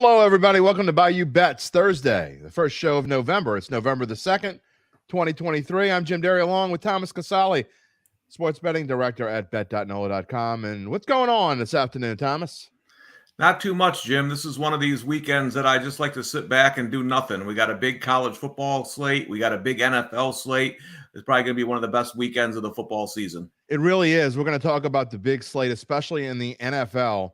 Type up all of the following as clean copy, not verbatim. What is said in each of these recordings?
Hello, everybody. Welcome to Bayou Bets Thursday, the first show of November. It's November the 2nd, 2023. I'm Jim Derry along with Thomas Casale, sports betting director at bet.nola.com. And what's going on this afternoon, Thomas? Not too much, Jim. This is one of these weekends that I just like to sit back and do nothing. We got a big college football slate. We got a big NFL slate. It's probably going to be one of the best weekends of the football season. It really is. We're going to talk about the big slate, especially in the NFL.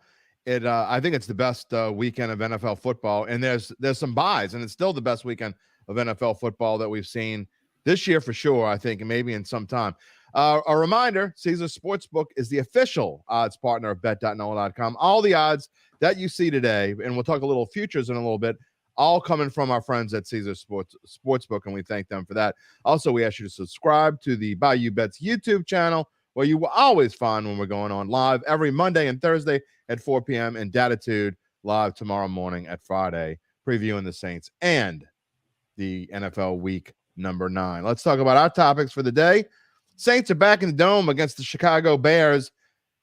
I think it's the best weekend of NFL football, and there's some buys, and it's still the best weekend of NFL football that we've seen this year for sure, I think, and maybe in some time. A reminder, Caesars Sportsbook is the official odds partner of bet.nola.com. All the odds that you see today, and we'll talk a little futures in a little bit, all coming from our friends at Caesars Sportsbook, and we thank them for that. Also, we ask you to subscribe to the Bayou Bets YouTube channel, where you will always find when we're going on live every Monday and Thursday at 4 p.m. and Datitude live tomorrow morning at Friday, previewing the Saints and the NFL Week number 9. Let's talk about our topics for the day. Saints are back in the Dome against the Chicago Bears,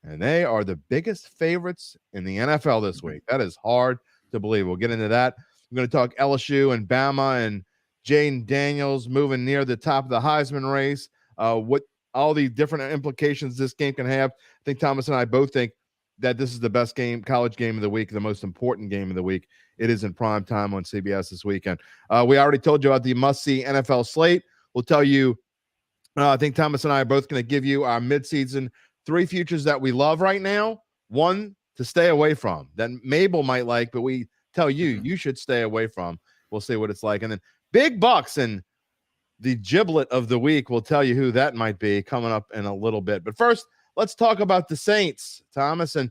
and they are the biggest favorites in the NFL this week. That is hard to believe. We'll get into that. We're going to talk LSU and Bama and Jayden Daniels moving near the top of the Heisman race. What all the different implications this game can have. I think Thomas and I both think that this is the best college game of the week, the most important game of the week. It is in prime time on CBS this weekend. We already told you about the must-see NFL slate. We'll tell you, I think Thomas and I are both going to give you our midseason 3 futures that we love right now, 1 to stay away from, that Mabel might like, but we tell you, you should stay away from. We'll see what it's like. And then big bucks, and the giblet of the week will tell you who that might be coming up in a little bit. But first, let's talk about the Saints, Thomas. And,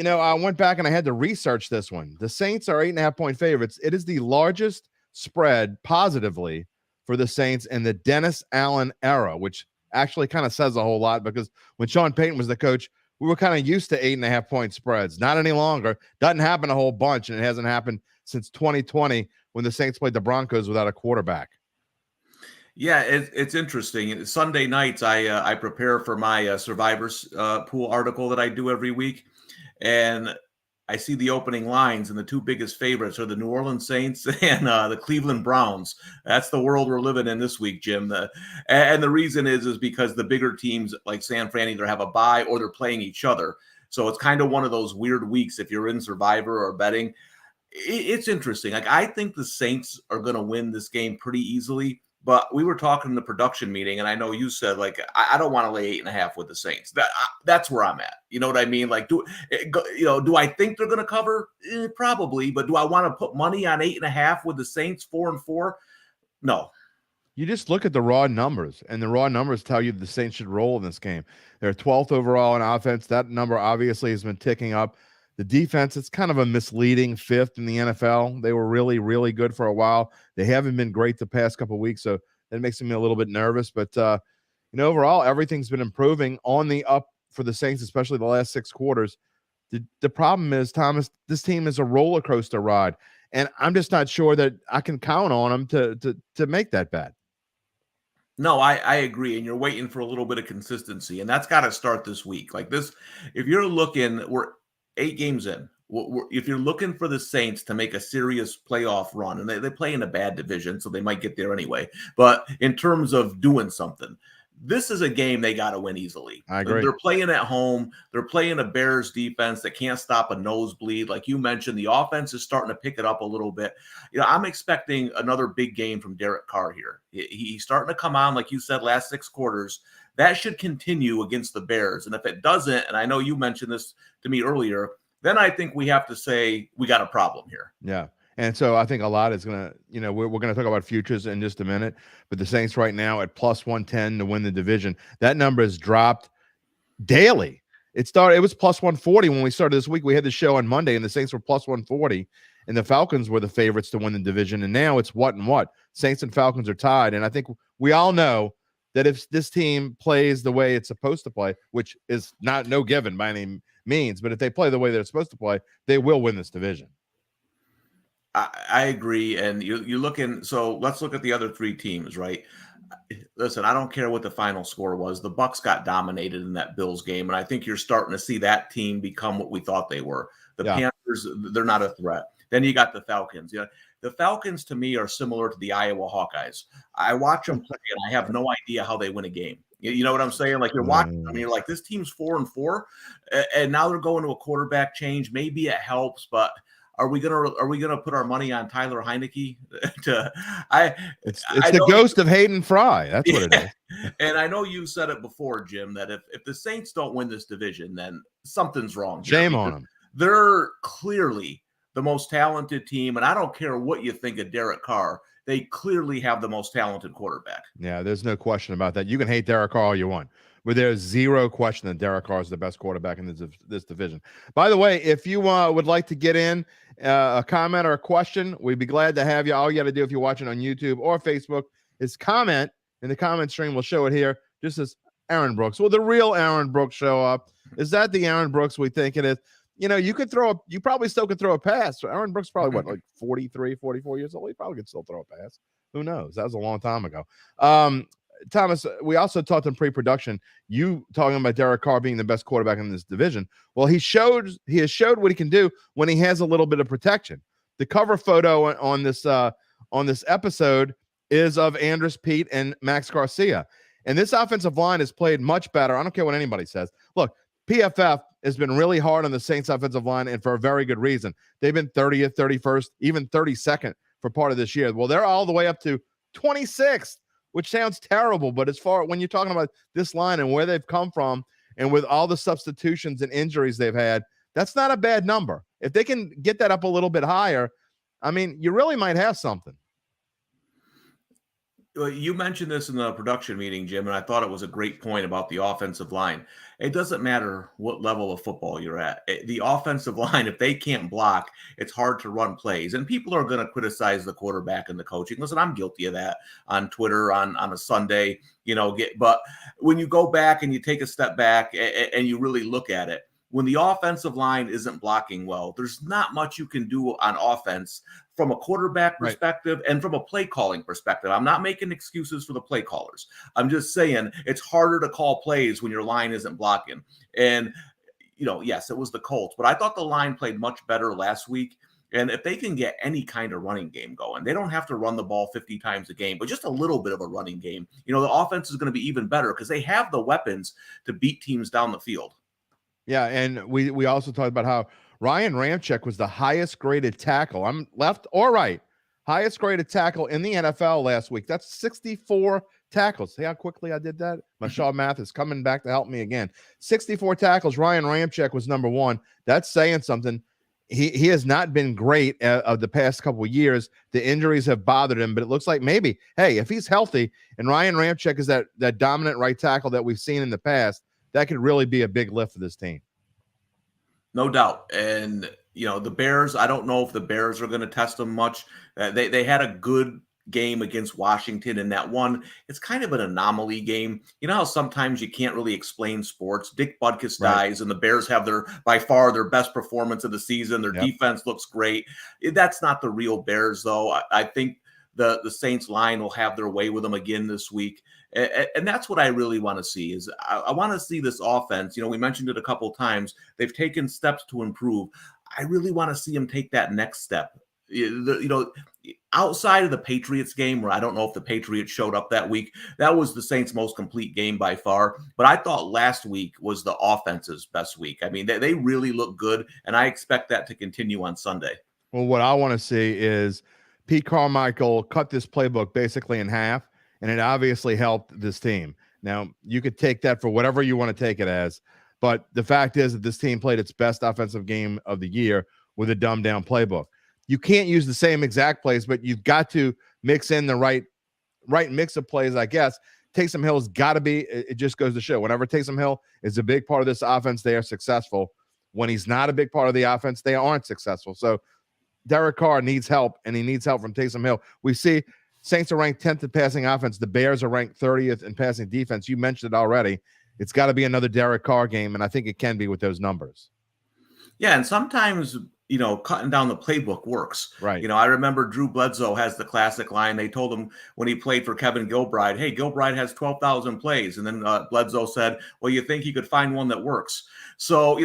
I went back and I had to research this one. The Saints are 8.5-point favorites. It is the largest spread positively for the Saints in the Dennis Allen era, which actually kind of says a whole lot, because when Sean Payton was the coach, we were kind of used to 8.5-point spreads. Not any longer. Doesn't happen a whole bunch, and it hasn't happened since 2020 when the Saints played the Broncos without a quarterback. Yeah, it's interesting. Sunday nights, I prepare for my Survivors Pool article that I do every week, and I see the opening lines, and the 2 biggest favorites are the New Orleans Saints and the Cleveland Browns. That's the world we're living in this week, Jim. And the reason is because the bigger teams like San Fran either have a bye or they're playing each other. So it's kind of one of those weird weeks if you're in Survivor or betting. It's interesting. Like, I think the Saints are going to win this game pretty easily. But we were talking in the production meeting, and I know you said, like, I don't want to lay 8.5 with the Saints. That's where I'm at. You know what I mean? Like, do I think they're going to cover? Probably. But do I want to put money on 8.5 with the Saints 4-4? No. You just look at the raw numbers, and the raw numbers tell you the Saints should roll in this game. They're 12th overall in offense. That number obviously has been ticking up. The defense, it's kind of a misleading 5th in the NFL. They were really, really good for a while. They haven't been great the past couple of weeks, so that makes me a little bit nervous. But, overall, everything's been improving on the up for the Saints, especially the last 6 quarters. The problem is, Thomas, this team is a roller coaster ride, and I'm just not sure that I can count on them to make that bet. No, I agree. And you're waiting for a little bit of consistency, and that's got to start this week. Like this, if you're looking, we're 8 games in. If you're looking for the Saints to make a serious playoff run, and they play in a bad division, so they might get there anyway. But in terms of doing something, this is a game they got to win easily. I agree. They're playing at home. They're playing a Bears defense that can't stop a nosebleed. Like you mentioned, the offense is starting to pick it up a little bit. I'm expecting another big game from Derek Carr here. He's starting to come on, like you said, last 6 quarters. That should continue against the Bears. And if it doesn't, and I know you mentioned this to me earlier, then I think we have to say we got a problem here. Yeah. And so I think a lot is going to, we're going to talk about futures in just a minute, but the Saints right now at plus 110 to win the division. That number has dropped daily. It was plus 140 when we started this week. We had the show on Monday, and the Saints were plus 140, and the Falcons were the favorites to win the division. And now it's what and what. Saints and Falcons are tied. And I think we all know that if this team plays the way it's supposed to play, which is no given by any means, but if they play the way they're supposed to play, they will win this division. I agree. And you're looking, so let's look at the other 3 teams, right? Listen, I don't care what the final score was. The Bucks got dominated in that Bills game, and I think you're starting to see that team become what we thought they were. The Panthers they're not a threat. Then you got the Falcons. The Falcons to me are similar to the Iowa Hawkeyes. I watch them play and I have no idea how they win a game. You know what I'm saying? Like, you're watching them and you're like, this team's 4-4, and now they're going to a quarterback change. Maybe it helps, but are we gonna put our money on Tyler Heineke? It's the ghost of Hayden Fry. That's what it is. And I know you said it before, Jim, that if the Saints don't win this division, then something's wrong. Shame on them. They're clearly the most talented team, and I don't care what you think of Derek Carr. They clearly have the most talented quarterback. Yeah, there's no question about that. You can hate Derek Carr all you want, but there's zero question that Derek Carr is the best quarterback in this division. By the way, if you would like to get in a comment or a question, we'd be glad to have you. All you got to do if you're watching on YouTube or Facebook is comment in the comment stream. We'll show it here. Just as Aaron Brooks. Will the real Aaron Brooks show up? Is that the Aaron Brooks we think it is? You probably still could throw a pass. So Aaron Brooks probably like 43, 44 years old. He probably could still throw a pass. Who knows? That was a long time ago. Thomas, we also talked in pre-production, you talking about Derek Carr being the best quarterback in this division. Well, he has showed what he can do when he has a little bit of protection. The cover photo on this episode is of Andrus Peat and Max Garcia. And this offensive line has played much better. I don't care what anybody says. Look, PFF has been really hard on the Saints offensive line, and for a very good reason. They've been 30th, 31st, even 32nd for part of this year. Well, they're all the way up to 26th, which sounds terrible, but as far when you're talking about this line and where they've come from, and with all the substitutions and injuries they've had, that's not a bad number. If they can get that up a little bit higher, I mean, you really might have something. You mentioned this in the production meeting, Jim, and I thought it was a great point about the offensive line. It doesn't matter what level of football you're at. The offensive line, if they can't block, it's hard to run plays. And people are going to criticize the quarterback and the coaching. Listen, I'm guilty of that on Twitter on a Sunday, but when you go back and you take a step back and you really look at it, when the offensive line isn't blocking well, there's not much you can do on offense from a quarterback perspective and from a play calling perspective. I'm not making excuses for the play callers. I'm just saying it's harder to call plays when your line isn't blocking. And, yes, it was the Colts, but I thought the line played much better last week. And if they can get any kind of running game going, they don't have to run the ball 50 times a game, but just a little bit of a running game, the offense is going to be even better because they have the weapons to beat teams down the field. Yeah, and we also talked about how Ryan Ramczyk was the highest graded tackle. I'm left or right. Highest graded tackle in the NFL last week. That's 64 tackles. See how quickly I did that? My Shaw math is coming back to help me again. 64 tackles. Ryan Ramczyk was number one. That's saying something. He has not been great of the past couple of years. The injuries have bothered him, but it looks like maybe, hey, if he's healthy and Ryan Ramczyk is that dominant right tackle that we've seen in the past, that could really be a big lift for this team. No doubt. And, the Bears, I don't know if the Bears are going to test them much. They had a good game against Washington in that one. It's kind of an anomaly game. You know how sometimes you can't really explain sports. Dick Butkus dies and the Bears have by far their best performance of the season. Their defense looks great. That's not the real Bears, though. I think the Saints line will have their way with them again this week. And that's what I really want to see is I want to see this offense. We mentioned it a couple of times. They've taken steps to improve. I really want to see them take that next step. Outside of the Patriots game, where I don't know if the Patriots showed up that week, that was the Saints' most complete game by far. But I thought last week was the offense's best week. I mean, they really look good, and I expect that to continue on Sunday. Well, what I want to see is Pete Carmichael cut this playbook basically in half, and it obviously helped this team. Now, you could take that for whatever you want to take it as, but the fact is that this team played its best offensive game of the year with a dumbed-down playbook. You can't use the same exact plays, but you've got to mix in the right mix of plays, I guess. Taysom Hill's got to be – it just goes to show. Whenever Taysom Hill is a big part of this offense, they are successful. When he's not a big part of the offense, they aren't successful. So Derek Carr needs help, and he needs help from Taysom Hill. We see Saints are ranked 10th in passing offense. The Bears are ranked 30th in passing defense. You mentioned it already. It's got to be another Derek Carr game, and I think it can be with those numbers. Yeah, and sometimes – cutting down the playbook works. Right. I remember Drew Bledsoe has the classic line. They told him when he played for Kevin Gilbride, hey, Gilbride has 12,000 plays. And then Bledsoe said, well, you think you could find one that works. So,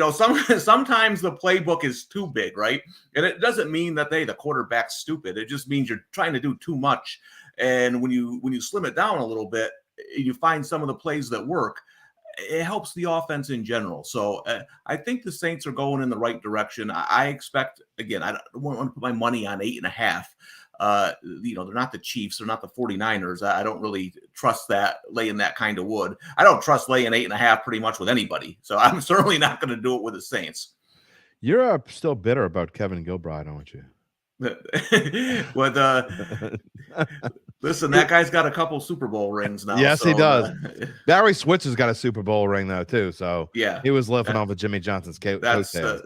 sometimes the playbook is too big, right? And it doesn't mean that the quarterback's stupid. It just means you're trying to do too much. And when you slim it down a little bit, you find some of the plays that work. It helps the offense in general. So I think the Saints are going in the right direction. I expect, again, I don't want to put my money on 8.5. They're not the Chiefs. They're not the 49ers. I don't really trust that, laying that kind of wood. I don't trust laying 8.5 pretty much with anybody. So I'm certainly not going to do it with the Saints. You're still bitter about Kevin Gilbride, aren't you? Listen, that guy's got a couple Super Bowl rings now. Yes, he does. Barry Switzer's got a Super Bowl ring though too. So yeah, he was living off of Jimmy Johnson's coattails. So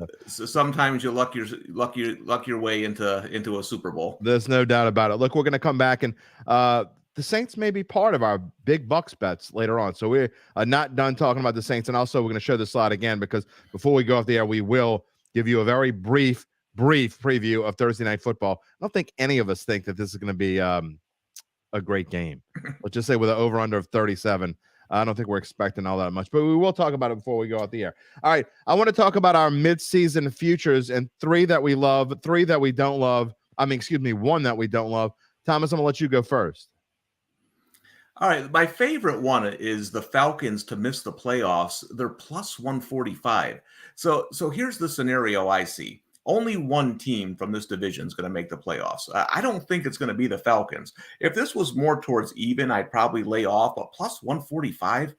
sometimes you luck your way into a Super Bowl. There's no doubt about it. Look, we're going to come back and the Saints may be part of our big bucks bets later on. So we're not done talking about the Saints, and also we're going to show the slide again because before we go off the air, we will give you a very brief preview of Thursday Night Football. I don't think any of us think that this is going to be a great game. Let's just say with an over-under of 37. I don't think we're expecting all that much, but we will talk about it before we go out the air. All right, I want to talk about our midseason futures and 3 that we love, 3 that we don't love. 1 that we don't love. Thomas, I'm going to let you go first. All right, my favorite one is the Falcons to miss the playoffs. They're plus 145. So here's the scenario I see. Only one team from this division is going to make the playoffs. I don't think it's going to be the Falcons. If this was more towards even, I'd probably lay off, but plus 145,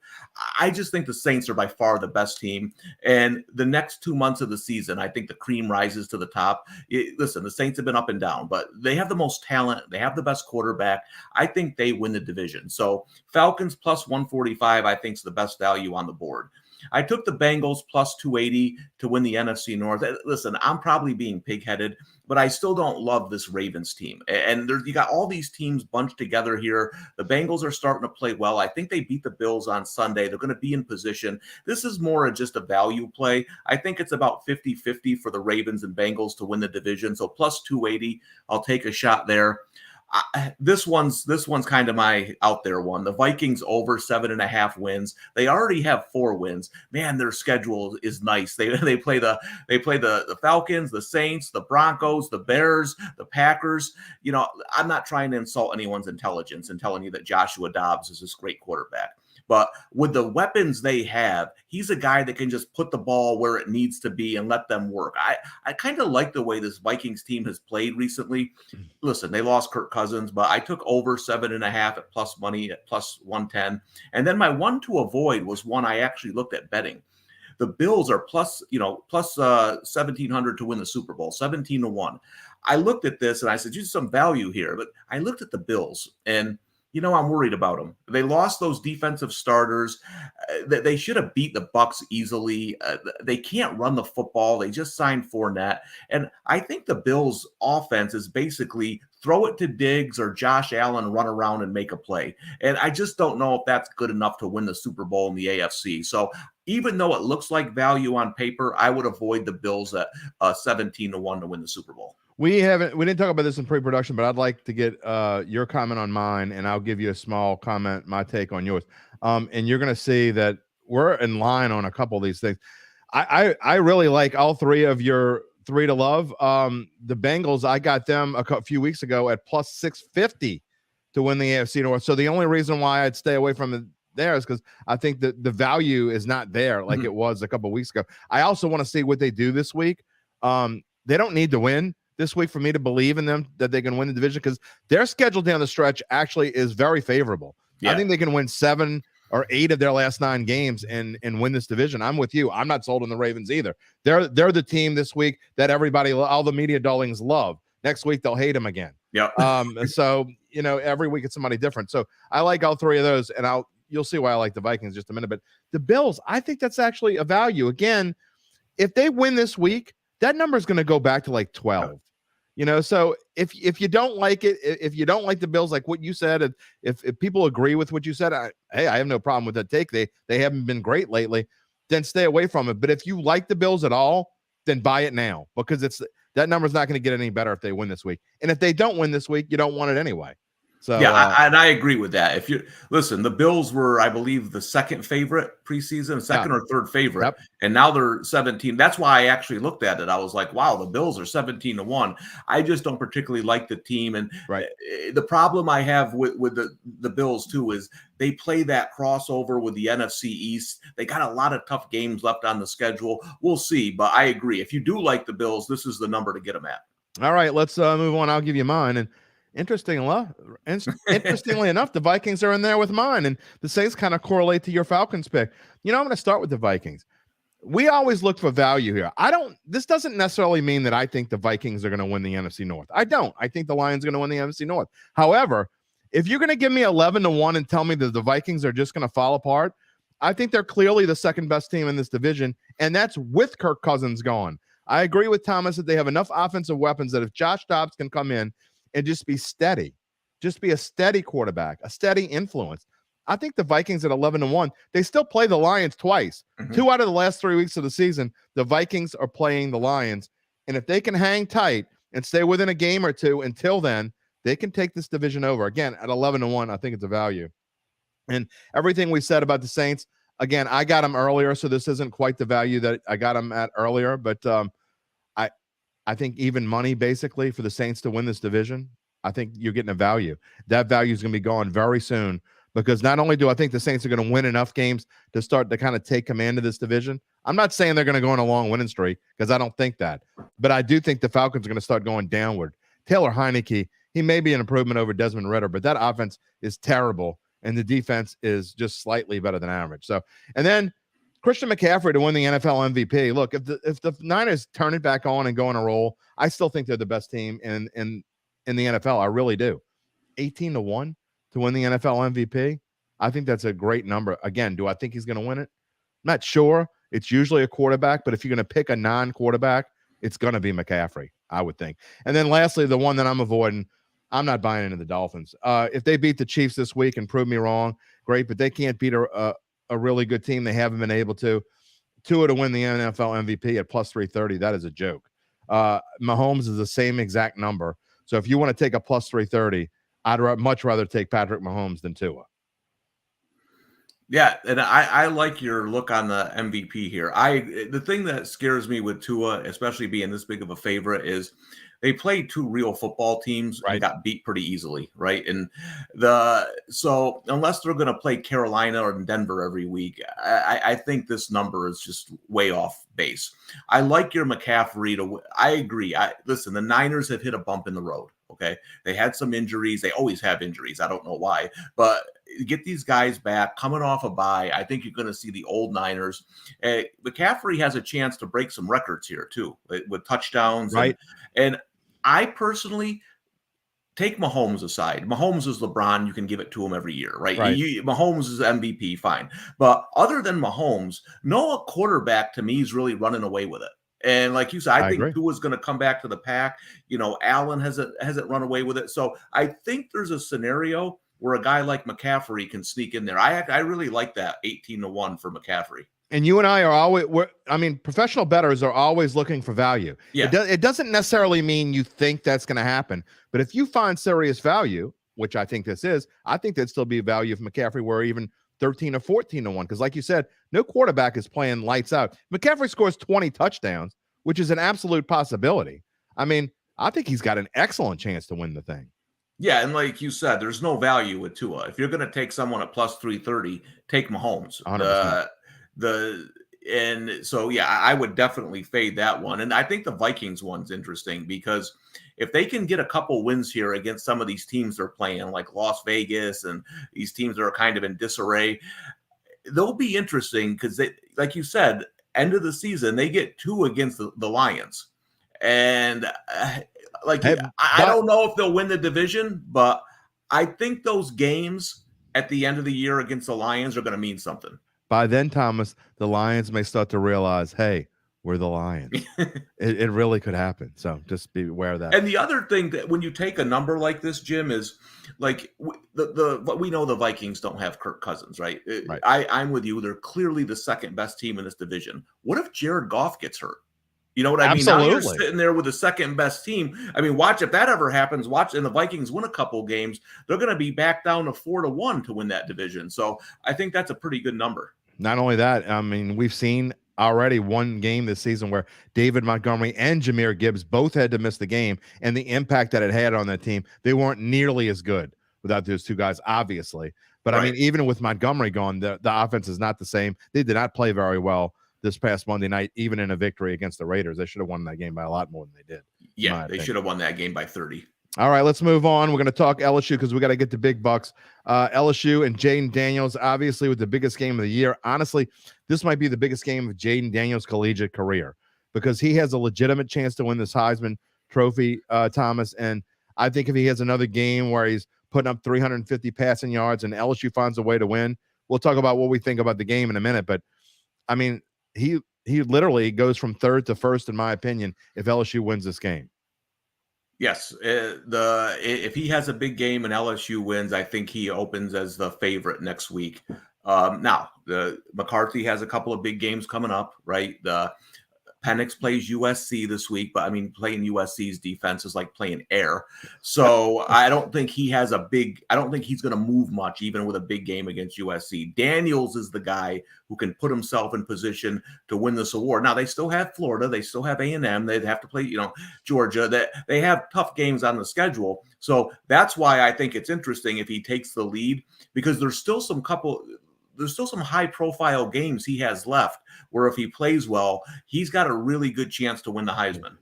I just think the Saints are by far the best team. And the next 2 months of the season, I think the cream rises to the top. Listen, the Saints have been up and down, but they have the most talent. They have the best quarterback. I think they win the division. So Falcons plus 145, I think is the best value on the board. I took the Bengals plus 280 to win the NFC North. Listen, I'm probably being pig-headed, but I still don't love this Ravens team. And you got all these teams bunched together here. The Bengals are starting to play well. I think they beat the Bills on Sunday. They're going to be in position. This is more just a value play. I think it's about 50-50 for the Ravens and Bengals to win the division. So plus 280, I'll take a shot there. This one's kind of my out there one. The Vikings over 7.5 wins. They already have 4 wins. Man, their schedule is nice. They play the Falcons, the Saints, the Broncos, the Bears, the Packers. I'm not trying to insult anyone's intelligence and telling you that Joshua Dobbs is this great quarterback. But with the weapons they have, he's a guy that can just put the ball where it needs to be and let them work. I kind of like the way this Vikings team has played recently. Listen, they lost Kirk Cousins, but I took over 7.5 at plus money at plus 110. And then my one to avoid was one I actually looked at betting. The Bills are plus 1,700 to win the Super Bowl, 17-1. I looked at this and I said, there's some value here. But I looked at the Bills and I'm worried about them. They lost those defensive starters. They should have beat the Bucs easily. They can't run the football. They just signed Fournette. And I think the Bills' offense is basically throw it to Diggs or Josh Allen, run around and make a play. And I just don't know if that's good enough to win the Super Bowl in the AFC. So even though it looks like value on paper, I would avoid the Bills at 17-1 to win the Super Bowl. We didn't talk about this in pre-production, but I'd like to get your comment on mine, and I'll give you a small comment, my take on yours. And you're going to see that we're in line on a couple of these things. I really like all 3 of your 3 to love. The Bengals, I got them a few weeks ago at plus 650 to win the AFC North. So the only reason why I'd stay away from it there is because I think that the value is not there like it was a couple of weeks ago. I also want to see what they do this week. They don't need to win this week for me to believe in them that they can win the division because their schedule down the stretch actually is very favorable. Yeah. I think they can win 7 or 8 of their last 9 games and win this division. I'm with you. I'm not sold on the Ravens either. They're the team this week that all the media darlings love. Next week they'll hate them again. Yeah. So every week it's somebody different. So I like all 3 of those, and you'll see why I like the Vikings in just a minute. But the Bills, I think that's actually a value. Again, if they win this week, that number is going to go back to like 12. So if you don't like it, if you don't like the Bills, like what you said, if people agree with what you said, I have no problem with that take. They haven't been great lately, then stay away from it. But if you like the Bills at all, then buy it now because That number's not going to get any better if they win this week. And if they don't win this week, you don't want it anyway. So yeah, I agree with that. If you listen, the Bills were, I believe, the second favorite preseason, second or third favorite, Yep. and now they're 17. That's why I actually looked at it. I was like, wow, the Bills are 17-1. I just don't particularly like the team, and the problem I have with the Bills too is they play that crossover with the NFC East. They got a lot of tough games left on the schedule. We'll see, but I agree. If you do like the Bills, this is the number to get them at. All right, let's move on. I'll give you mine. And interestingly enough, the Vikings are in there with mine, and the Saints kind of correlate to your Falcons pick. I'm going to start with the Vikings. We always look for value here. This doesn't necessarily mean that I think the Vikings are going to win the NFC North. I don't. I think the Lions are going to win the NFC North. However, if you're going to give me 11-1 and tell me that the Vikings are just going to fall apart, I think they're clearly the second best team in this division, and that's with Kirk Cousins gone. I agree with Thomas that they have enough offensive weapons that if Josh Dobbs can come in and just be steady, just be a steady quarterback, a steady influence, I think the Vikings at 11-1, they still play the Lions twice. 2 out of the last 3 weeks of the season, the Vikings are playing the Lions. And if they can hang tight and stay within a game or two until then, they can take this division over. Again, at 11-1, I think it's a value. And everything we said about the Saints, again, I got them earlier, so this isn't quite the value that I got them at earlier. But I think even money, basically, for the Saints to win this division, I think you're getting a value. That value is going to be gone very soon, because not only do I think the Saints are going to win enough games to start to kind of take command of this division, I'm not saying they're going to go on a long winning streak, because I don't think that. But I do think the Falcons are going to start going downward. Taylor Heineke, he may be an improvement over Desmond Ridder, but that offense is terrible, and the defense is just slightly better than average. So, and then Christian McCaffrey to win the NFL MVP. Look, if the Niners turn it back on and go on a roll, I still think they're the best team in the NFL. I really do. 18-1 to win the NFL MVP. I think that's a great number. Again, do I think he's going to win it? I'm not sure. It's usually a quarterback, but if you're going to pick a non-quarterback, it's going to be McCaffrey, I would think. And then lastly, the one that I'm avoiding, I'm not buying into the Dolphins. If they beat the Chiefs this week and prove me wrong, great, but they can't beat a really good team. They haven't been able to. Tua to win the NFL MVP at plus 330, that is a joke. Mahomes is the same exact number. So if you want to take a plus 330, I'd much rather take Patrick Mahomes than Tua. Yeah, and I like your look on the MVP here. The thing that scares me with Tua, especially being this big of a favorite, is they played 2 real football teams and got beat pretty easily, right? And so unless they're going to play Carolina or Denver every week, I think this number is just way off base. I like your McCaffrey to. I agree. Listen, the Niners have hit a bump in the road. Okay, they had some injuries. They always have injuries. I don't know why, but get these guys back coming off a bye. I think you're going to see the old Niners. McCaffrey has a chance to break some records here too, with touchdowns. Right. And I personally take Mahomes aside. Mahomes is LeBron. You can give it to him every year, right? Mahomes is MVP, fine. But other than Mahomes, no quarterback to me is really running away with it. And like you said, I think Tua's going to come back to the pack. Allen hasn't run away with it. So I think there's a scenario where a guy like McCaffrey can sneak in there. I really like that 18-1 for McCaffrey. And you and I are always, professional bettors are always looking for value. Yeah. It doesn't necessarily mean you think that's going to happen. But if you find serious value, which I think this is, I think there'd still be value for McCaffrey where even 13 or 14-1. Because like you said, no quarterback is playing lights out. McCaffrey scores 20 touchdowns, which is an absolute possibility. I think he's got an excellent chance to win the thing. Yeah, and like you said, there's no value with Tua. If you're going to take someone at plus 330, take Mahomes. 100%. And so, yeah, I would definitely fade that one. And I think the Vikings one's interesting because if they can get a couple wins here against some of these teams they're playing, like Las Vegas and these teams that are kind of in disarray, they'll be interesting because, like you said, end of the season, they get 2 against the Lions. And I don't know if they'll win the division, but I think those games at the end of the year against the Lions are going to mean something. By then, Thomas, the Lions may start to realize, hey, we're the Lions. it really could happen. So just be aware of that. And the other thing that when you take a number like this, Jim, is like we know the Vikings don't have Kirk Cousins, right? I'm with you. They're clearly the second best team in this division. What if Jared Goff gets hurt? You know what I mean? Now you're Absolutely. sitting there with the second best team. I mean, watch if that ever happens. Watch, and the Vikings win a couple games, they're going to be back down to 4-1 to win that division. So I think that's a pretty good number. Not only that, I mean, we've seen already one game this season where David Montgomery and Jahmyr Gibbs both had to miss the game, and the impact that it had on that team, they weren't nearly as good without those two guys, obviously. But I mean, even with Montgomery gone, the offense is not the same. They did not play very well this past Monday night, even in a victory against the Raiders. They should have won that game by a lot more than they did. Yeah, they should have won that game by 30. All right, let's move on. We're going to talk LSU because we got to get the big bucks. LSU and Jayden Daniels, obviously, with the biggest game of the year. Honestly, this might be the biggest game of Jayden Daniels' collegiate career because he has a legitimate chance to win this Heisman Trophy, Thomas. And I think if he has another game where he's putting up 350 passing yards and LSU finds a way to win, we'll talk about what we think about the game in a minute. But, I mean, he literally goes from third to first, in my opinion, if LSU wins this game. Yes, if he has a big game and LSU wins, I think he opens as the favorite next week. Now, the McCarthy has a couple of big games coming up, right? The Penix plays USC this week, but I mean, playing USC's defense is like playing air. So I don't think he has I don't think he's going to move much, even with a big game against USC. Daniels is the guy who can put himself in position to win this award. Now, they still have Florida. They still have A&M. They'd have to play, Georgia. They have tough games on the schedule. So that's why I think it's interesting if he takes the lead, because there's still some high-profile games he has left where if he plays well, he's got a really good chance to win the Heisman.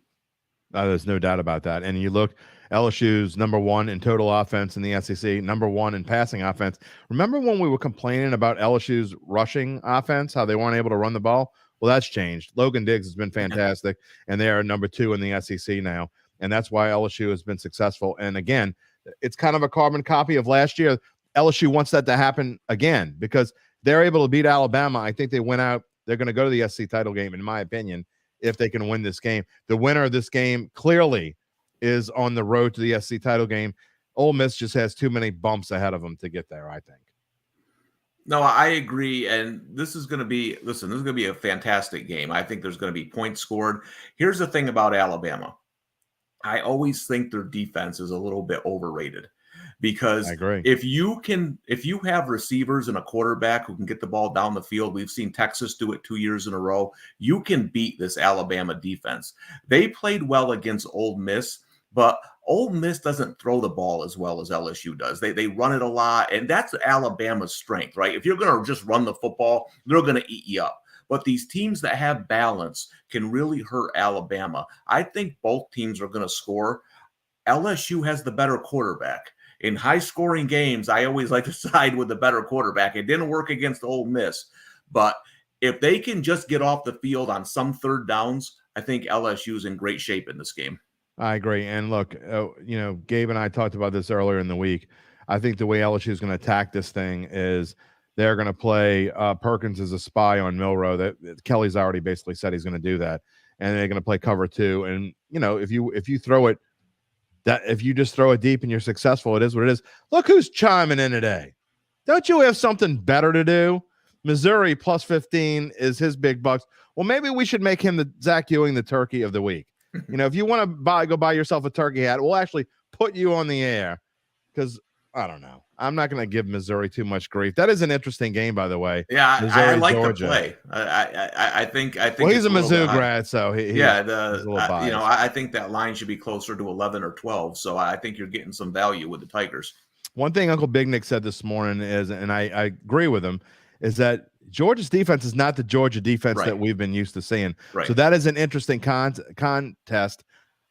There's no doubt about that. And you look, LSU's number one in total offense in the SEC, number one in passing offense. Remember when we were complaining about LSU's rushing offense, how they weren't able to run the ball? Well, that's changed. Logan Diggs has been fantastic, and they are number two in the SEC now. And that's why LSU has been successful. And again, it's kind of a carbon copy of last year. LSU wants that to happen again because they're able to beat Alabama. I think they went out. They're going to go to the SEC title game, in my opinion, if they can win this game. The winner of this game clearly is on the road to the SEC title game. Ole Miss just has too many bumps ahead of them to get there, I think. No, I agree. And this is going to be a fantastic game. I think there's going to be points scored. Here's the thing about Alabama. I always think their defense is a little bit overrated. Because if you have receivers and a quarterback who can get the ball down the field, we've seen Texas do it 2 years in a row, you can beat this Alabama defense. They played well against Ole Miss, but Ole Miss doesn't throw the ball as well as LSU does. They run it a lot, and that's Alabama's strength, right? If you're going to just run the football, they're going to eat you up. But these teams that have balance can really hurt Alabama. I think both teams are going to score. LSU has the better quarterback. In high-scoring games, I always like to side with the better quarterback. It didn't work against Ole Miss. But if they can just get off the field on some third downs, I think LSU is in great shape in this game. I agree. And look, Gabe and I talked about this earlier in the week. I think the way LSU is going to attack this thing is they're going to play Perkins as a spy on Milroe. Kelly's already basically said he's going to do that. And they're going to play cover two. And, if you throw it, if you just throw it deep and you're successful, it is what it is. Look who's chiming in today. Don't you have something better to do? Missouri plus 15 is his big bucks. Well, maybe we should make him the Zach Ewing, the turkey of the week. If you want to go buy yourself a turkey hat, we'll actually put you on the air because I don't know. I'm not going to give Missouri too much grief. That is an interesting game, by the way. Yeah, Missouri, I like Georgia. the play. I think. Well, he's a Mizzou grad, so he's a little biased. I think that line should be closer to 11 or 12. So I think you're getting some value with the Tigers. One thing Uncle Big Nick said this morning is, and I agree with him, is that Georgia's defense is not the Georgia defense that we've been used to seeing. Right. So that is an interesting contest.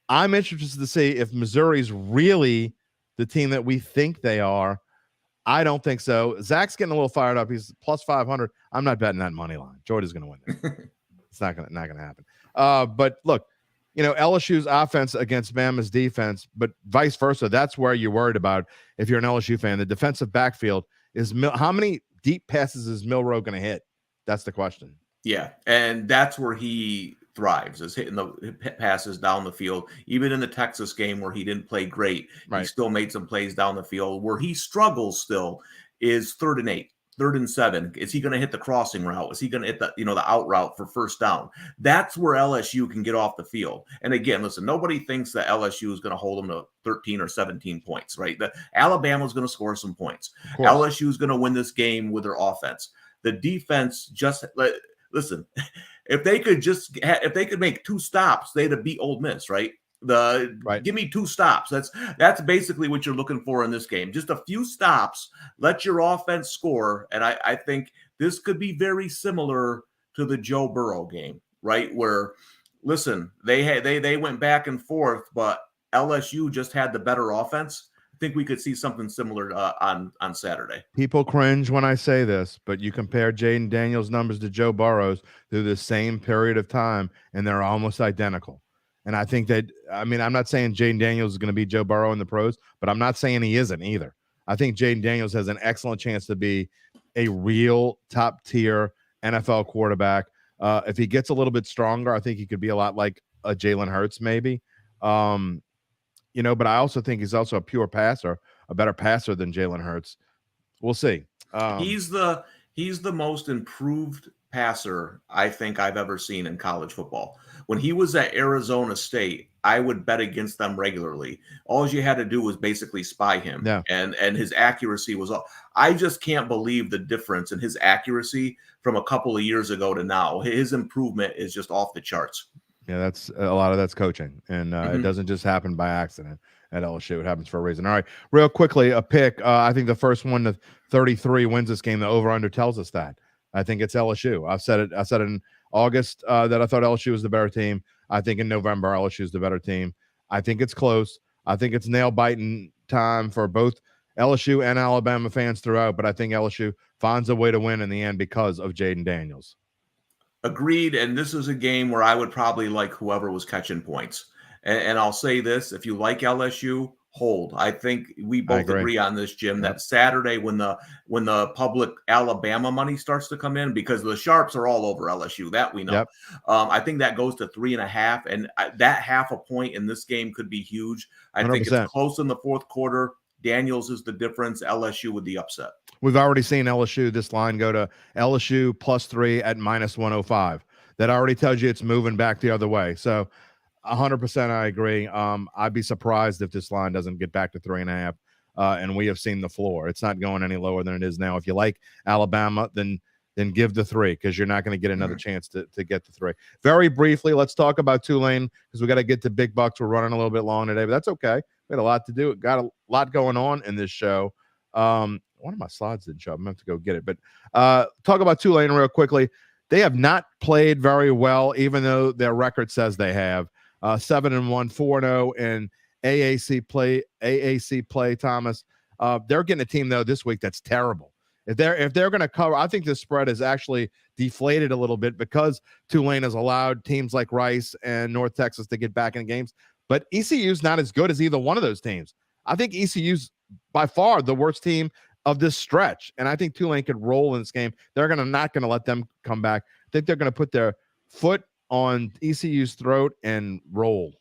I'm interested to see if Missouri's really the team that we think they are. I don't think so. Zach's getting a little fired up. He's plus 500. I'm not betting that money line. Georgia's going to win there. It's not going to happen. But look, LSU's offense against Bama's defense, but vice versa. That's where you're worried about if you're an LSU fan. The defensive backfield is how many deep passes is Milroe going to hit? That's the question. Yeah, and that's where he thrives, is hitting the passes down the field. Even in the Texas game where he didn't play great, he still made some plays down the field. Where he struggles still is 3rd and 8. 3rd and 7. Is he going to hit the crossing route? Is he going to hit the out route for first down? That's where LSU can get off the field. And again, listen, nobody thinks that LSU is going to hold them to 13 or 17 points, right? Alabama is going to score some points. LSU is going to win this game with their offense. The defense just listen. If they could make 2 stops, they'd have beat Ole Miss, right? Give me 2 stops. That's basically what you're looking for in this game. Just a few stops, let your offense score. And I think this could be very similar to the Joe Burrow game, right? Where, listen, they went back and forth, but LSU just had the better offense. I think we could see something similar on Saturday. People cringe when I say this, but you compare Jayden Daniels' numbers to Joe Burrow's through the same period of time, and they're almost identical. And I think that, I'm not saying Jayden Daniels is going to be Joe Burrow in the pros, but I'm not saying he isn't either. I think Jayden Daniels has an excellent chance to be a real top-tier NFL quarterback. If he gets a little bit stronger, I think he could be a lot like a Jalen Hurts maybe. But I also think he's also a pure passer, a better passer than Jalen Hurts. We'll see. He's the most improved passer I think I've ever seen in college football. When he was at Arizona State, I would bet against them regularly. All you had to do was basically spy him. Yeah. And his accuracy was all. I just can't believe the difference in his accuracy from a couple of years ago to now. His improvement is just off the charts. Yeah, that's a lot of that's coaching, and it doesn't just happen by accident at LSU. It happens for a reason. All right, real quickly, a pick. I think the first one to 33 wins this game. The over/under tells us that. I think it's LSU. I said it in August that I thought LSU was the better team. I think in November LSU is the better team. I think it's close. I think it's nail-biting time for both LSU and Alabama fans throughout, but I think LSU finds a way to win in the end because of Jayden Daniels. Agreed. And this is a game where I would probably like whoever was catching points. And I'll say this, if you like LSU, hold. I think we both agree on this, Jim, that Saturday when the public Alabama money starts to come in, because the sharps are all over LSU, that we know. Yep. I think that goes to 3.5, and that half a point in this game could be huge. I 100%. think it's close in the fourth quarter. Daniels is the difference. LSU with the upset. We've already seen LSU, this line go to LSU +3 at -105. That already tells you it's moving back the other way. So 100% I agree. I'd be surprised if this line doesn't get back to 3.5. And we have seen the floor. It's not going any lower than it is now. If you like Alabama, then give the 3, because you're not going to get another chance to get the 3. Very briefly, let's talk about Tulane, because we got to get to big bucks. We're running a little bit long today, but that's okay. We had a lot to do. Got a lot going on in this show. One of my slides didn't show up. I'm going to have to go get it. But talk about Tulane real quickly. They have not played very well, even though their record says they have. 7-1, 4-0 in AAC play, Thomas. They're getting a team, though, this week that's terrible. If they're going to cover, I think the spread is actually deflated a little bit because Tulane has allowed teams like Rice and North Texas to get back in games. But ECU's not as good as either one of those teams. I think ECU's by far the worst team of this stretch, and I think Tulane could roll in this game. They're not going to let them come back. I think they're going to put their foot on ECU's throat and roll.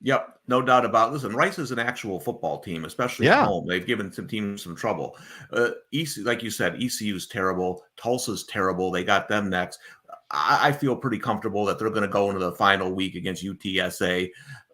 Yep, no doubt about it. Listen, Rice is an actual football team, especially at home. They've given some teams some trouble. Like you said, ECU's terrible. Tulsa's terrible. They got them next. I feel pretty comfortable that they're going to go into the final week against UTSA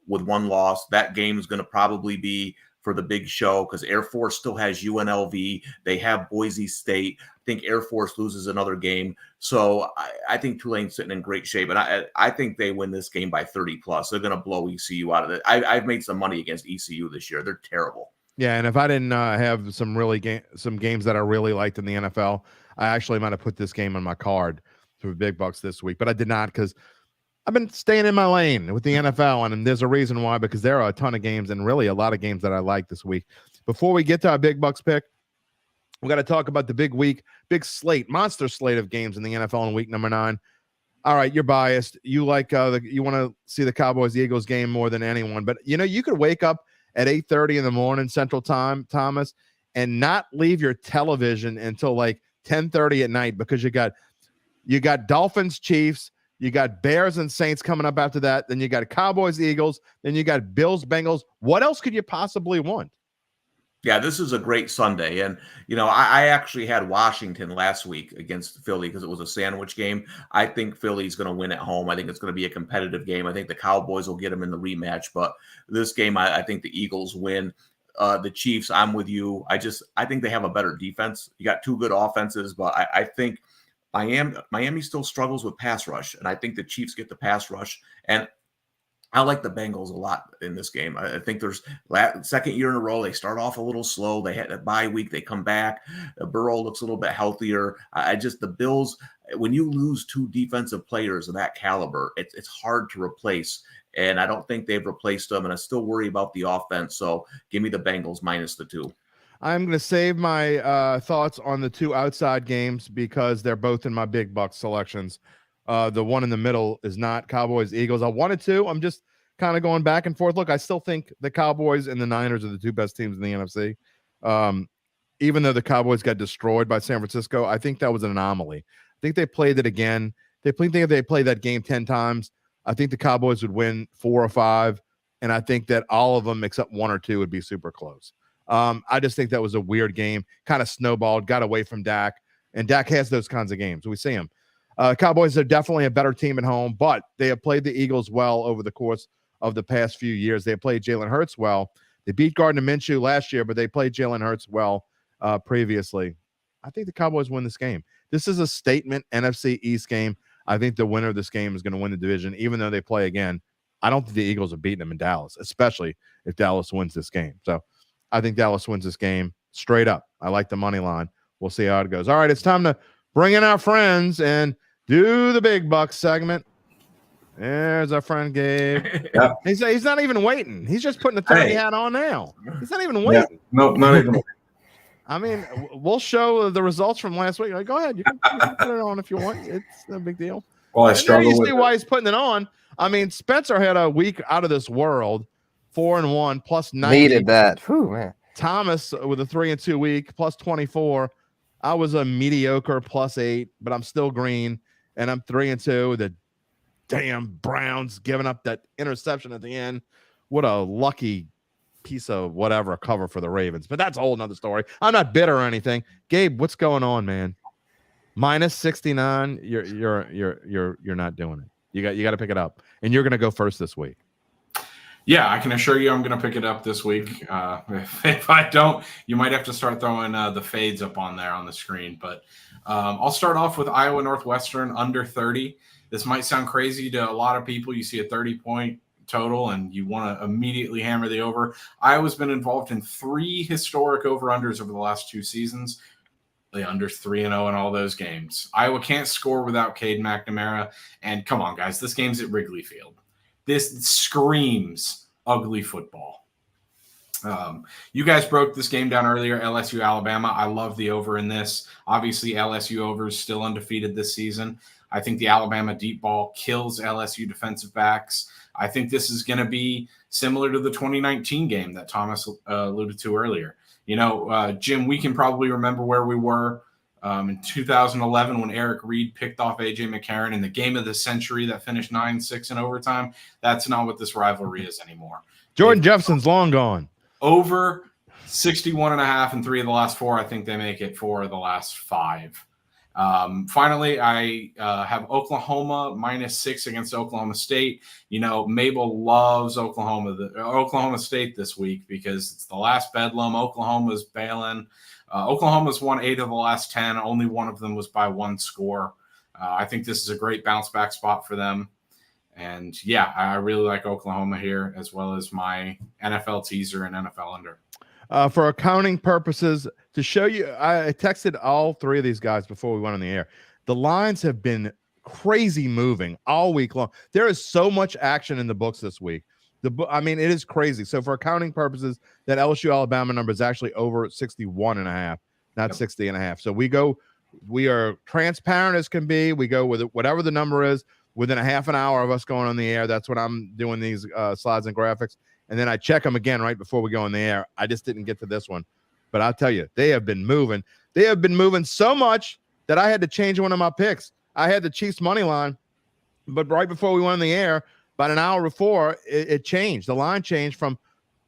with 1 loss. That game is going to probably be for the big show because Air Force still has UNLV. They have Boise State. I think Air Force loses another game. So I think Tulane's sitting in great shape. And I think they win this game by 30+. They're going to blow ECU out of it. I've made some money against ECU this year. They're terrible. Yeah, and if I didn't have some games that I really liked in the NFL, I actually might have put this game on my card for big bucks this week. But I did not, because I've been staying in my lane with the NFL, and there's a reason why, because there are a ton of games and really a lot of games that I like this week. Before we get to our big bucks pick, we got to talk about the big slate, monster slate of games in the NFL in week number 9. All right, you're biased. You like you want to see the Cowboys-Eagles game more than anyone, but you could wake up at 8:30 in the morning Central Time, Thomas, and not leave your television until like 10:30 at night, because you got Dolphins, Chiefs. You got Bears and Saints coming up after that. Then you got Cowboys, Eagles. Then you got Bills, Bengals. What else could you possibly want? Yeah, this is a great Sunday. And, I actually had Washington last week against Philly because it was a sandwich game. I think Philly's going to win at home. I think it's going to be a competitive game. I think the Cowboys will get them in the rematch. But this game, I think the Eagles win. The Chiefs, I'm with you. I think they have a better defense. You got two good offenses, but I think Miami still struggles with pass rush. And I think the Chiefs get the pass rush. And I like the Bengals a lot in this game. I think there's second year in a row. They start off a little slow. They had a bye week. They come back. Burrow looks a little bit healthier. The Bills, when you lose two defensive players of that caliber, it's hard to replace. And I don't think they've replaced them. And I still worry about the offense. So give me the Bengals minus the 2. I'm going to save my thoughts on the two outside games because they're both in my big bucks selections. The one in the middle is not Cowboys Eagles. I wanted to. I'm just kind of going back and forth. Look, I still think the Cowboys and the Niners are the two best teams in the NFC. Even though the Cowboys got destroyed by San Francisco, I think that was an anomaly. I think they played it again. Think if they played that game 10 times, I think the Cowboys would win 4 or 5, and I think that all of them except 1 or 2 would be super close. I just think that was a weird game, kind of snowballed, got away from Dak, and Dak has those kinds of games. We see him. Cowboys are definitely a better team at home, but they have played the Eagles well over the course of the past few years. They have played Jalen Hurts well. They beat Gardner Minshew last year, but they played Jalen Hurts well previously. I think the Cowboys win this game. This is a statement NFC East game. I think the winner of this game is going to win the division, even though they play again. I don't think the Eagles are beating them in Dallas, especially if Dallas wins this game. So I think Dallas wins this game straight up. I like the money line. We'll see how it goes. All right, it's time to bring in our friends and do the big bucks segment. There's our friend Gabe. Yeah. He's not even waiting. He's just putting the 30 hat on now. He's not even waiting. Yeah. No, not even waiting. I mean, we'll show the results from last week. Like, go ahead. You can put it on if you want. It's no big deal. Well, I struggle struggle you with see why he's putting it on. I mean, Spencer had a week out of this world, 4-1 plus 90. Needed that. Whew, man. Thomas with a 3-2 week plus 24. I was a mediocre plus 8, but I'm still green, and I'm 3-2. The damn Browns giving up that interception at the end. What a lucky piece of whatever cover for the Ravens, but that's a whole nother story. I'm not bitter or anything. Gabe, what's going on, man? Minus 69. You're not doing it. You got to pick it up, and you're going to go first this week. Yeah, I can assure you I'm going to pick it up this week. If I don't, you might have to start throwing the fades up on there on the screen. But I'll start off with Iowa Northwestern under 30. This might sound crazy to a lot of people. You see a 30-point total and you want to immediately hammer the over. Iowa's been involved in 3 historic over-unders over the last 2 seasons. The under 3-0 in all those games. Iowa can't score without Cade McNamara. And come on, guys, this game's at Wrigley Field. This screams ugly football. You guys broke this game down earlier, LSU-Alabama. I love the over in this. Obviously, LSU over is still undefeated this season. I think the Alabama deep ball kills LSU defensive backs. I think this is going to be similar to the 2019 game that Thomas alluded to earlier. Jim, we can probably remember where we were in 2011 when Eric Reed picked off A.J. McCarron in the game of the century that finished 9-6 in overtime. That's not what this rivalry is anymore. Jordan Jefferson's long gone. Over 61.5 in 3 of the last 4. I think they make it 4 of the last 5. Finally, I have Oklahoma -6 against Oklahoma State. Mabel loves Oklahoma State this week because it's the last bedlam. Oklahoma's bailing. Oklahoma's won 8 of the last 10. Only one of them was by 1 score. I think this is a great bounce back spot for them. And yeah, I really like Oklahoma here, as well as my NFL teaser and NFL under. For accounting purposes, to show you, I texted all 3 of these guys before we went on the air. The lines have been crazy moving all week long. There is so much action in the books this week. It is crazy. So for accounting purposes, that LSU-Alabama number is actually over 61.5, not 60.5. So we are transparent as can be. We go with whatever the number is within a half an hour of us going on the air. That's what I'm doing these slides and graphics. And then I check them again right before we go on the air. I just didn't get to this one. But I'll tell you, they have been moving. They have been moving so much that I had to change one of my picks. I had the Chiefs money line, but right before we went on the air, about an hour before, it changed. The line changed from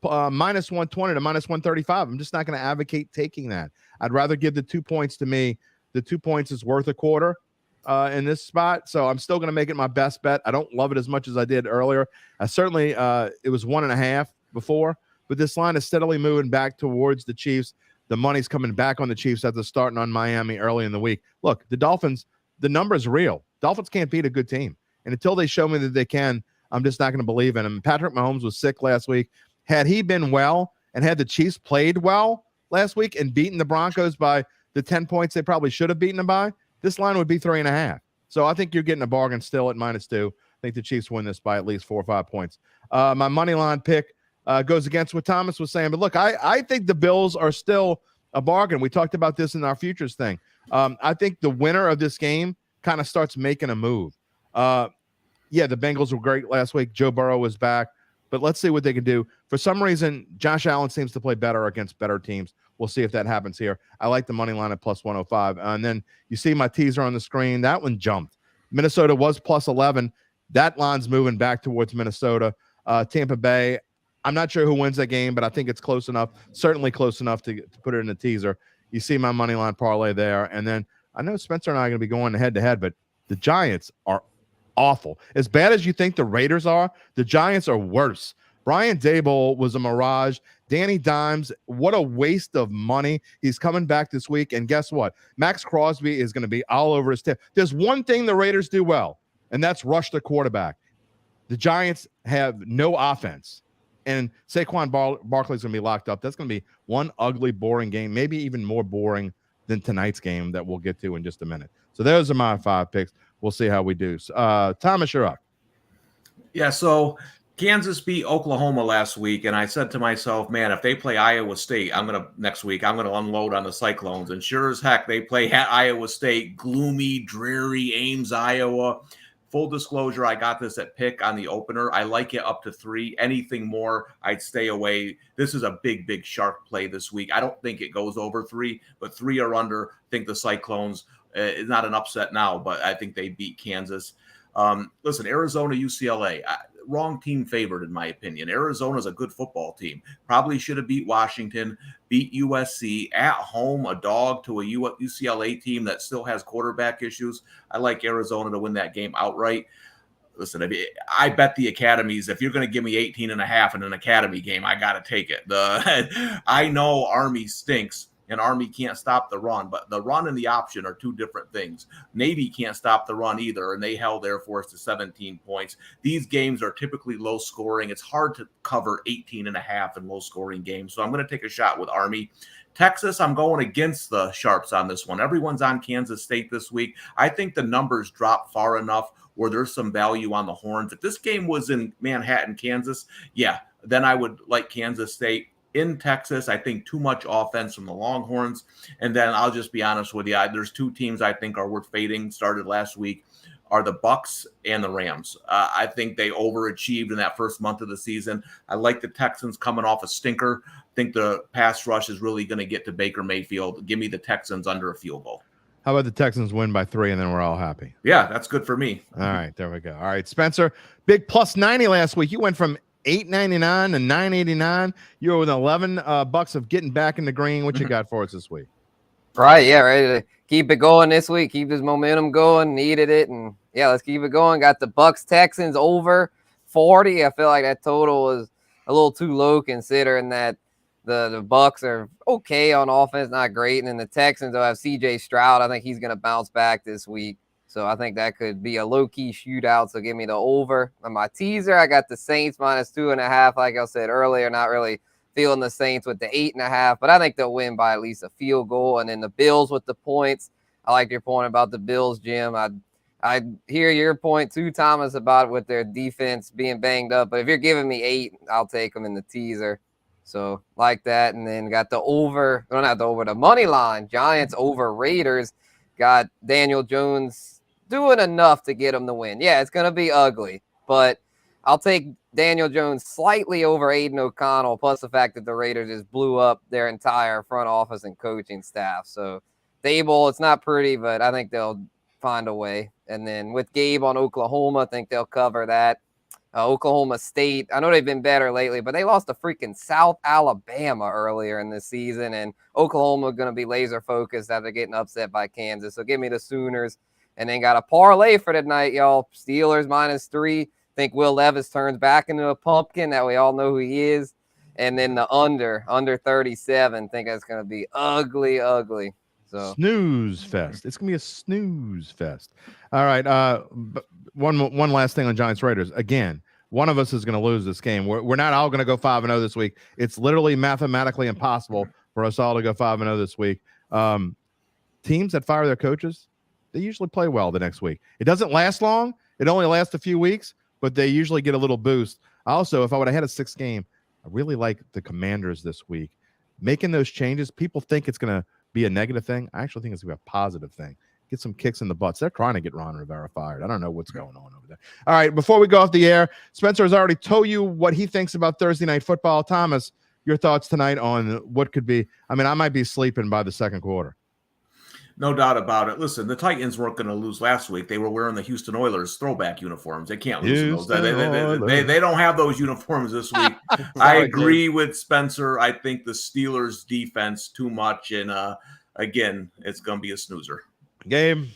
minus 120 to minus 135. I'm just not going to advocate taking that. I'd rather give the 2 points to me. The 2 points is worth a quarter in this spot. So I'm still going to make it my best bet. I don't love it as much as I did earlier. I certainly, it was 1.5 before, but this line is steadily moving back towards the Chiefs. The money's coming back on the Chiefs after starting on Miami early in the week. Look, the Dolphins, the number's real. Dolphins can't beat a good team. And until they show me that they can, I'm just not going to believe in them. Patrick Mahomes was sick last week. Had he been well and had the Chiefs played well last week and beaten the Broncos by the 10 points they probably should have beaten them by, this line would be 3.5. So I think you're getting a bargain still at -2. I think the Chiefs win this by at least 4 or 5 points. My money line pick goes against what Thomas was saying. But look, I think the Bills are still a bargain. We talked about this in our futures thing. I think the winner of this game kind of starts making a move. Yeah, the Bengals were great last week. Joe Burrow was back. But let's see what they can do. For some reason, Josh Allen seems to play better against better teams. We'll see if that happens here. I like the money line at plus 105. And then you see my teaser on the screen. That one jumped. Minnesota was plus 11. That line's moving back towards Minnesota. Tampa Bay, I'm not sure who wins that game, but I think it's close enough, certainly close enough to put it in the teaser. You see my money line parlay there. And then I know Spencer and I are going to be going head-to-head, but the Giants are awful. As bad as you think the Raiders are, the Giants are worse. Brian Daboll was a mirage. Danny Dimes, what a waste of money. He's coming back this week, and guess what? Max Crosby is going to be all over his tip. There's one thing the Raiders do well, and that's rush the quarterback. The Giants have no offense, and Saquon Barkley's going to be locked up. That's going to be one ugly, boring game, maybe even more boring than tonight's game that we'll get to in just a minute. So those are my 5 picks. We'll see how we do. Thomas, you're up. Yeah, so Kansas beat Oklahoma last week, and I said to myself, man, if they play Iowa State, next week, I'm going to unload on the Cyclones. And sure as heck, they play at Iowa State, gloomy, dreary Ames, Iowa. Full disclosure, I got this at pick on the opener. I like it up to 3. Anything more, I'd stay away. This is a big, big shark play this week. I don't think it goes over 3, but 3 or under. I think the Cyclones is not an upset now, but I think they beat Kansas. Listen, Arizona, UCLA, wrong team favored in my opinion. Arizona's a good football team. Probably should have beat Washington, beat USC at home, a dog to a UCLA team that still has quarterback issues. I like Arizona to win that game outright. Listen, I bet the academies, if you're going to give me 18.5 in an academy game, I got to take it. I know Army stinks. And Army can't stop the run, but the run and the option are 2 different things. Navy can't stop the run either, and they held Air Force to 17 points. These games are typically low scoring. It's hard to cover 18.5 in low scoring games. So I'm going to take a shot with Army. Texas, I'm going against the Sharps on this one. Everyone's on Kansas State this week. I think the numbers drop far enough where there's some value on the horns. If this game was in Manhattan, Kansas, yeah, then I would like Kansas State. In Texas, I think too much offense from the Longhorns. And then I'll just be honest with you. There's 2 teams I think are worth fading, started last week, are the Bucks and the Rams. I think they overachieved in that first month of the season. I like the Texans coming off a stinker. I think the pass rush is really going to get to Baker Mayfield. Give me the Texans under a field goal. How about the Texans win by 3, and then we're all happy? Yeah, that's good for me. All right, there we go. All right, Spencer, big plus 90 last week. You went from $8.99 to $9.89. You're with $11 of getting back in the green. What you got for us this week? Right, yeah, ready to keep it going this week. Keep this momentum going. Needed it, and yeah, let's keep it going. Got the Bucks Texans over 40. I feel like that total is a little too low considering that the Bucks are okay on offense, not great, and then the Texans will have C.J. Stroud. I think he's going to bounce back this week. So I think that could be a low-key shootout. So give me the over. On my teaser, I got the Saints minus 2.5. Like I said earlier, not really feeling the Saints with the 8.5, but I think they'll win by at least a field goal. And then the Bills with the points. I like your point about the Bills, Jim. I hear your point too, Thomas, about with their defense being banged up. But if you're giving me 8, I'll take them in the teaser. So like that. And then got the over. No, not the over. The money line. Giants over Raiders. Got Daniel Jones doing enough to get him to win. Yeah, it's going to be ugly, but I'll take Daniel Jones slightly over Aiden O'Connell, plus the fact that the Raiders just blew up their entire front office and coaching staff. So Daboll, it's not pretty, but I think they'll find a way. And then with Gabe on Oklahoma, I think they'll cover that. Oklahoma State. I know they've been better lately, but they lost to freaking South Alabama earlier in this season, and Oklahoma going to be laser focused after getting upset by Kansas. So give me the Sooners, and then got a parlay for tonight, y'all. Steelers -3. Think Will Levis turns back into a pumpkin that we all know who he is, and then the under 37. Think that's going to be ugly. So snooze fest. It's gonna be a snooze fest. All right. One last thing on Giants Raiders. Again, one of us is going to lose this game. We're not all going to go 5-0 this week. It's literally mathematically impossible for us all to go 5-0 this week. Teams that fire their coaches, they usually play well the next week. It doesn't last long. It only lasts a few weeks, but they usually get a little boost. Also, if I would have had a 6th game, I really like the Commanders this week. Making those changes, people think it's going to be a negative thing. I actually think it's going to be a positive thing. Get some kicks in the butts. They're trying to get Ron Rivera fired. I don't know what's going on over there. All right, before we go off the air, Spencer has already told you what he thinks about Thursday night football. Thomas, your thoughts tonight on what could be. I mean, I might be sleeping by the second quarter. No doubt about it. Listen, the Titans weren't going to lose last week. They were wearing the Houston Oilers throwback uniforms. They can't lose in those. They don't have those uniforms this week. I agree with Spencer. I think the Steelers' defense too much. And, again, it's going to be a snoozer. Gabe?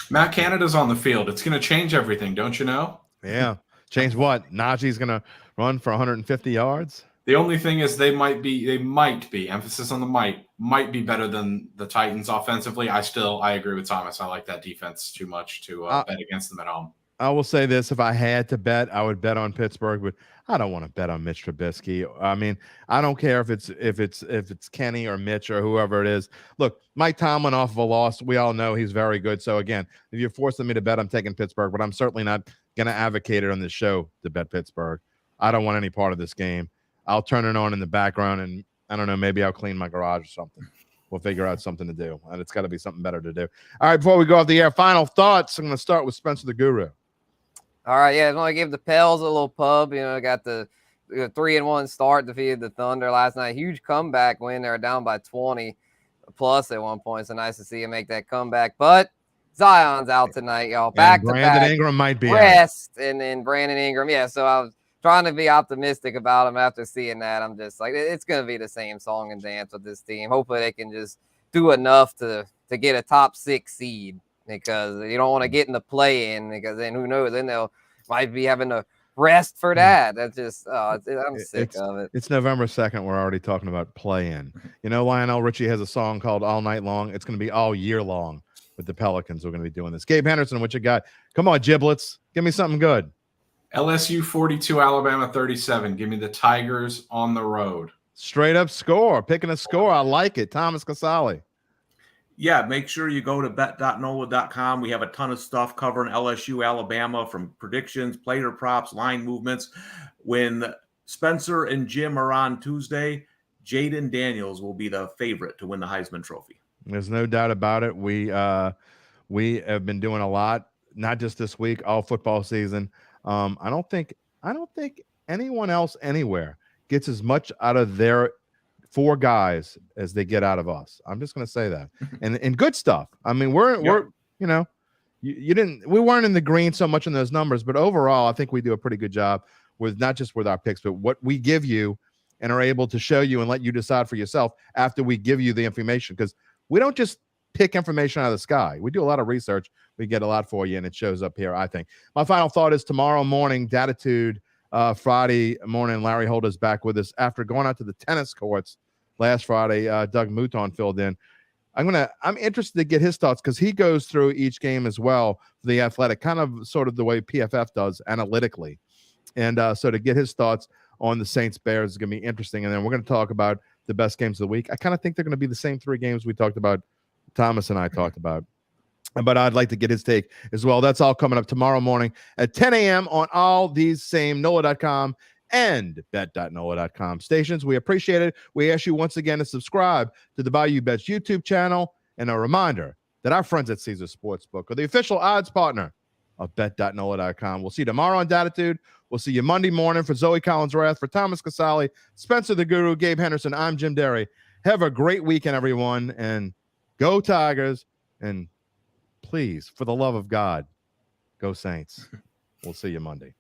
Matt Canada's on the field. It's going to change everything, don't you know? Yeah. Change what? Najee's going to run for 150 yards? The only thing is they might be, emphasis on the might be better than the Titans offensively. I agree with Thomas. I like that defense too much to bet against them at home. I will say this. If I had to bet, I would bet on Pittsburgh, but I don't want to bet on Mitch Trubisky. I mean, I don't care if it's Kenny or Mitch or whoever it is. Look, Mike Tomlin off of a loss, we all know he's very good. So again, if you're forcing me to bet, I'm taking Pittsburgh, but I'm certainly not going to advocate it on this show to bet Pittsburgh. I don't want any part of this game. I'll turn it on in the background, and I don't know, maybe I'll clean my garage or something. We'll figure out something to do, and it's got to be something better to do. All right, before we go off the air, final thoughts. I'm going to start with Spencer the Guru. All right, yeah, I want to give the Pels a little pub. You know, got the 3-1 start, defeated the Thunder last night. Huge comeback win. They were down by 20 plus at one point. So nice to see him make that comeback. But Zion's out tonight, y'all. Back to back. Brandon Ingram might be rest, and then Brandon Ingram. Yeah, so I was trying to be optimistic about him after seeing that. I'm just like, it's going to be the same song and dance with this team. Hopefully they can just do enough to get a top 6 seed, because you don't want to get in the play-in, because then who knows, then they'll might be having to rest for that. That's just I'm sick of it. It's November 2nd. We're already talking about play-in. You know, Lionel Richie has a song called All Night Long. It's going to be all year long with the Pelicans. We're going to be doing this. Gabe Henderson, what you got? Come on, giblets. Give me something good. LSU 42, Alabama 37. Give me the Tigers on the road. Straight up score. Picking a score. I like it. Thomas Casale. Yeah, make sure you go to bet.nola.com. We have a ton of stuff covering LSU, Alabama, from predictions, player props, line movements. When Spencer and Jim are on Tuesday, Jayden Daniels will be the favorite to win the Heisman Trophy. There's no doubt about it. We have been doing a lot, not just this week, all football season. I don't think anyone else anywhere gets as much out of their 4 guys as they get out of us. I'm just going to say that, and good stuff. I mean, we're you know, we weren't in the green so much in those numbers, but overall, I think we do a pretty good job with not just with our picks, but what we give you and are able to show you and let you decide for yourself after we give you the information, because we don't just pick information out of the sky. We do a lot of research. We get a lot for you, and it shows up here, I think. My final thought is tomorrow morning, Datitude, Friday morning, Larry Holder's back with us after going out to the tennis courts last Friday. Doug Mouton filled in. I'm interested to get his thoughts, because he goes through each game as well for the Athletic, kind of sort of the way PFF does analytically. And so to get his thoughts on the Saints Bears is going to be interesting. And then we're going to talk about the best games of the week. I kind of think they're going to be the same 3 games we talked about, Thomas and I talked about. But I'd like to get his take as well. That's all coming up tomorrow morning at 10 a.m. on all these same NOLA.com and bet.nola.com stations. We appreciate it. We ask you once again to subscribe to the Bayou Bets YouTube channel. And a reminder that our friends at Caesar Sportsbook are the official odds partner of bet.nola.com. We'll see you tomorrow on Datitude. We'll see you Monday morning. For Zoe Collins-Rath, for Thomas Casale, Spencer the Guru, Gabe Henderson, I'm Jim Derry. Have a great weekend, everyone, and go Tigers. And please, for the love of God, go Saints. We'll see you Monday.